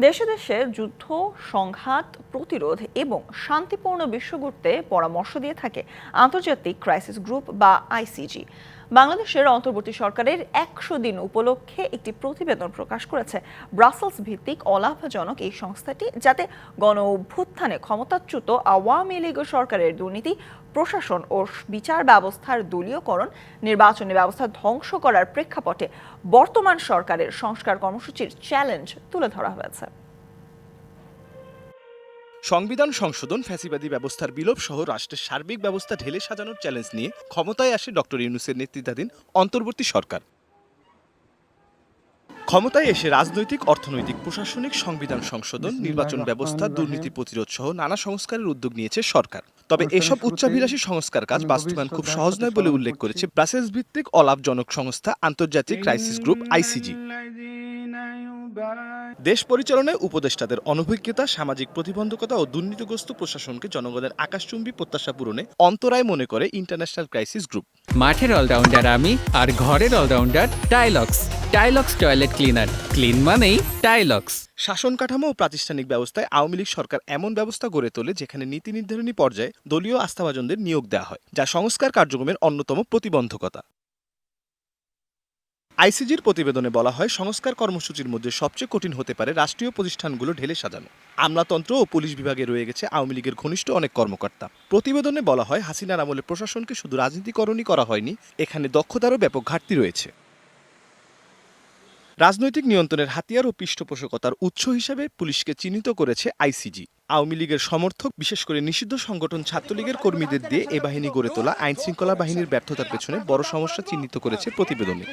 দেশে দেশে যুদ্ধ, সংঘাত প্রতিরোধ এবং শান্তিপূর্ণ বিশ্ব গড়তে পরামর্শ দিয়ে থাকে আন্তর্জাতিক ক্রাইসিস গ্রুপ বা আইসিজি। বাংলাদেশের অন্তর্বর্তী সরকারের ১০০ দিন উপলক্ষে একটি প্রতিবেদন প্রকাশ করেছে ব্রাসেলস ভিত্তিক অলাভজনক এই সংস্থাটি, যাতে গণ অভ্যুত্থানে ক্ষমতাচ্যুত আওয়ামী লীগ সরকারের দুর্নীতি, প্রশাসন ও বিচার ব্যবস্থার দলীয়করণ, নির্বাচনী ব্যবস্থা ধ্বংস করার প্রেক্ষাপটে বর্তমান সরকারের সংস্কার কর্মসূচির চ্যালেঞ্জ তুলে ধরা হয়েছে। সংবিধান সংশোধন, ফ্যাসিবাদী ব্যবস্থার বিলোপ সহ রাষ্ট্রের সার্বিক ব্যবস্থা ঢেলে সাজানোর চ্যালেঞ্জ নিয়ে ক্ষমতায় আসে ডক্টর ইউনূসের নেতৃত্বাধীন অন্তর্বর্তী সরকার। ক্ষমতায় এসে রাজনৈতিক, অর্থনৈতিক, প্রশাসনিক, সংবিধান সংশোধন, নির্বাচন ব্যবস্থা, দুর্নীতি প্রতিরোধ সহ নানা সংস্কারের উদ্যোগ নিয়েছে সরকার। তবে এসব উচ্চাভিলাষী সংস্কার কাজ বাস্তবায়ন খুব সহজ নয় বলে উল্লেখ করেছে ব্রাসেলস ভিত্তিক অলাভজনক সংস্থা আন্তর্জাতিক ক্রাইসিস গ্রুপ আইসিজি। দেশ পরিচালনায় উপদেষ্টাদের অনভিজ্ঞতা, সামাজিক প্রতিবন্ধকতা ও দুর্নীতিগ্রস্ত প্রশাসনকে জনগণের আকাশচুম্বী প্রত্যাশা পূরণে অন্তরায় মনে করে ইন্টারন্যাশনাল ক্রাইসিস গ্রুপ। মাঠের অলরাউন্ডার আমি, আর ঘরের allrounder Tilex. Tilex toilet cleaner, clean মানেই টাইলক্স। শাসন কাঠামো ও প্রাতিষ্ঠানিক ব্যবস্থায় আওয়ামী লীগ সরকার এমন ব্যবস্থা গড়ে তোলে যেখানে নীতি নির্ধারণী পর্যায়ে দলীয় আস্থাভাজনদের নিয়োগ দেওয়া হয়, যা সংস্কার কার্যক্রমের অন্যতম প্রতিবন্ধকতা। আইসিজির প্রতিবেদনে বলা হয়, সংস্কার কর্মসূচির মধ্যে সবচেয়ে কঠিন হতে পারে রাষ্ট্রীয় প্রতিষ্ঠানগুলো ঢেলে সাজানো। আমলাতন্ত্র ও পুলিশ বিভাগে রয়ে গেছে আওয়ামী লীগের ঘনিষ্ঠ অনেক কর্মকর্তা। প্রতিবেদনে বলা হয়, হাসিনার আমলে প্রশাসনকে শুধু রাজনীতিকরণই করা হয়নি, এখানে দক্ষতারও ব্যাপক ঘাটতি রয়েছে। রাজনৈতিক নিয়ন্ত্রণের হাতিয়ার ও পৃষ্ঠপোষকতার উৎস হিসেবে পুলিশকে চিহ্নিত করেছে আইসিজি। আওয়ামী লীগের সমর্থক, বিশেষ করে নিষিদ্ধ সংগঠন ছাত্রলীগের কর্মীদের দিয়ে এ বাহিনী গড়ে তোলা আইন শৃঙ্খলা বাহিনীর ব্যর্থতার পেছনে বড় সমস্যা চিহ্নিত করেছে প্রতিবেদনে।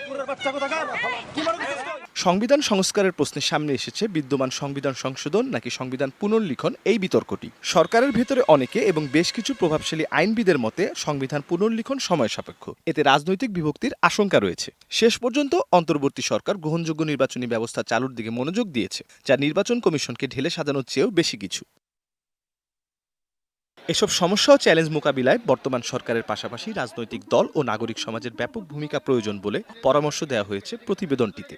সংবিধান সংস্কারের প্রশ্নে সামনে এসেছে বিদ্যমান সংবিধান সংশোধন নাকি সংবিধান পুনর্লিখন, এই বিতর্কটি। সরকারের ভেতরে অনেকে এবং বেশ কিছু প্রভাবশালী আইনবিদের মতে সংবিধান পুনর্লিখন সময় সাপেক্ষ, এতে রাজনৈতিক বিভক্তির আশঙ্কা রয়েছে। শেষ পর্যন্ত অন্তর্বর্তী সরকার গ্রহণযোগ্য নির্বাচনী ব্যবস্থা চালুর দিকে মনোযোগ দিয়েছে, যা নির্বাচন কমিশনকে ঢেলে সাজানোর চেয়েও বেশি কিছু। এসব সমস্যা ও চ্যালেঞ্জ মোকাবিলায় বর্তমান সরকারের পাশাপাশি রাজনৈতিক দল ও নাগরিক সমাজের ব্যাপক ভূমিকা প্রয়োজন বলে পরামর্শ দেওয়া হয়েছে প্রতিবেদনটিতে।